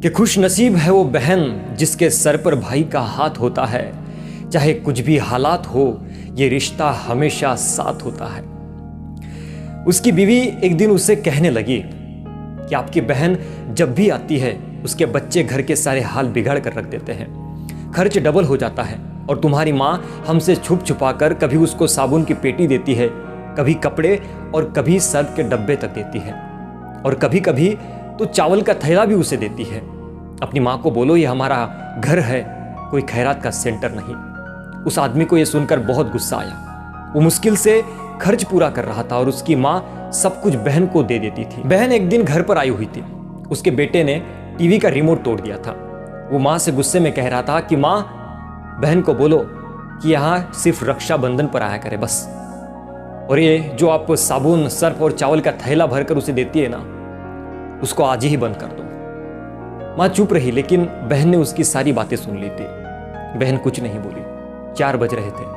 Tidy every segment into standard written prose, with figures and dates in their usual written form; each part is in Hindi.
कि खुश नसीब है वो बहन जिसके सर पर भाई का हाथ होता है। चाहे कुछ भी हालात हो ये रिश्ता हमेशा साथ होता है। उसकी बीवी एक दिन उससे कहने लगी कि आपकी बहन जब भी आती है उसके बच्चे घर के सारे हाल बिगाड़ कर रख देते हैं, खर्च डबल हो जाता है और तुम्हारी माँ हमसे छुप छुपा कर कभी उसको साबुन की पेटी देती है, कभी कपड़े और कभी सर्फ के डब्बे तक देती है और कभी कभी तो चावल का थैला भी उसे देती है। अपनी माँ को बोलो ये हमारा घर है, कोई खैरात का सेंटर नहीं। उस आदमी को यह सुनकर बहुत गुस्सा आया। वो मुश्किल से खर्च पूरा कर रहा था और उसकी माँ सब कुछ बहन को दे देती थी। बहन एक दिन घर पर आई हुई थी। उसके बेटे ने टीवी का रिमोट तोड़ दिया था। वो माँ से गुस्से में कह रहा था कि माँ बहन को बोलो कि यहाँ सिर्फ रक्षाबंधन पर आया करे बस, और ये जो आप साबुन सर्फ और चावल का थैला भरकर उसे देती है ना, उसको आज ही बंद कर दो। माँ चुप रही, लेकिन बहन ने उसकी सारी बातें सुन ली थी। बहन कुछ नहीं बोली। 4 बज रहे थे।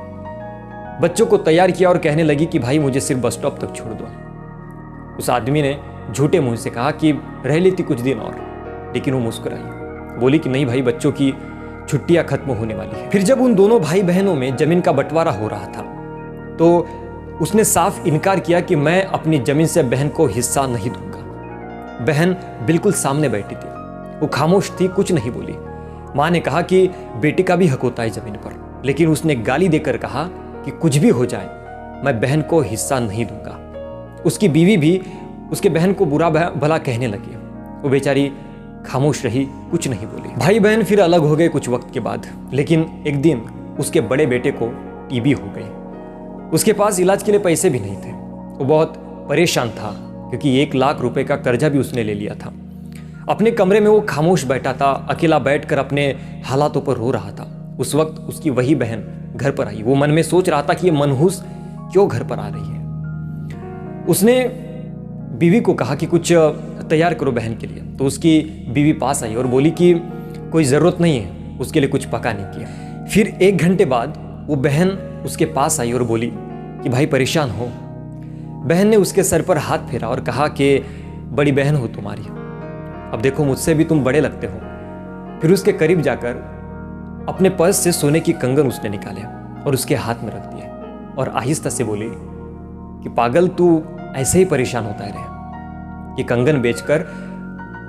बच्चों को तैयार किया और कहने लगी कि भाई मुझे सिर्फ बस स्टॉप तक छोड़ दो। उस आदमी ने झूठे मुंह से कहा कि रह लेती कुछ दिन और, लेकिन वो मुस्कुराई, बोली कि नहीं भाई, बच्चों की छुट्टियां खत्म होने वाली है। फिर जब उन दोनों भाई बहनों में जमीन का बंटवारा हो रहा था तो उसने साफ इनकार किया कि मैं अपनी जमीन से बहन को हिस्सा नहीं दूंगा। बहन बिल्कुल सामने बैठी थी, वो खामोश थी, कुछ नहीं बोली। माँ ने कहा कि बेटे का भी हक होता है जमीन पर, लेकिन उसने गाली देकर कहा कि कुछ भी हो जाए मैं बहन को हिस्सा नहीं दूंगा। उसकी बीवी भी उसके बहन को बुरा भला कहने लगी। वो बेचारी खामोश रही, कुछ नहीं बोली। भाई बहन फिर अलग हो गए कुछ वक्त के बाद, लेकिन एक दिन उसके बड़े बेटे को टीबी हो गई। उसके पास इलाज के लिए पैसे भी नहीं थे। वो बहुत परेशान था क्योंकि 1 लाख रुपए का कर्जा भी उसने ले लिया था। अपने कमरे में वो खामोश बैठा था, अकेला बैठकर अपने हालातों पर रो रहा था। उस वक्त उसकी वही बहन घर पर आई। वो मन में सोच रहा था कि ये मनहूस क्यों घर पर आ रही है। उसने बीवी को कहा कि कुछ तैयार करो बहन के लिए। तो उसकी बीवी पास आई और बोली कि कोई ज़रूरत नहीं है उसके लिए कुछ पकाने की। फिर 1 घंटे बाद वो बहन उसके पास आई और बोली कि भाई परेशान हो। बहन ने उसके सर पर हाथ फेरा और कहा कि बड़ी बहन हो तुम्हारी, अब देखो मुझसे भी तुम बड़े लगते हो। फिर उसके करीब जाकर अपने पर्स से सोने की कंगन उसने निकाले और उसके हाथ में रख दिए और आहिस्ता से बोली कि पागल, तू ऐसे ही परेशान होता रहे, ये कंगन बेचकर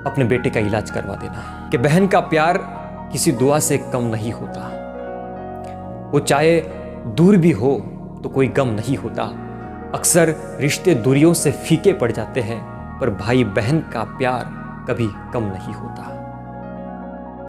अपने बेटे का इलाज करवा देना। कि बहन का प्यार किसी दुआ से कम नहीं होता। वो चाहे दूर भी हो तो कोई गम नहीं होता। अक्सर रिश्ते दूरियों से फीके पड़ जाते हैं, पर भाई बहन का प्यार कभी कम नहीं होता।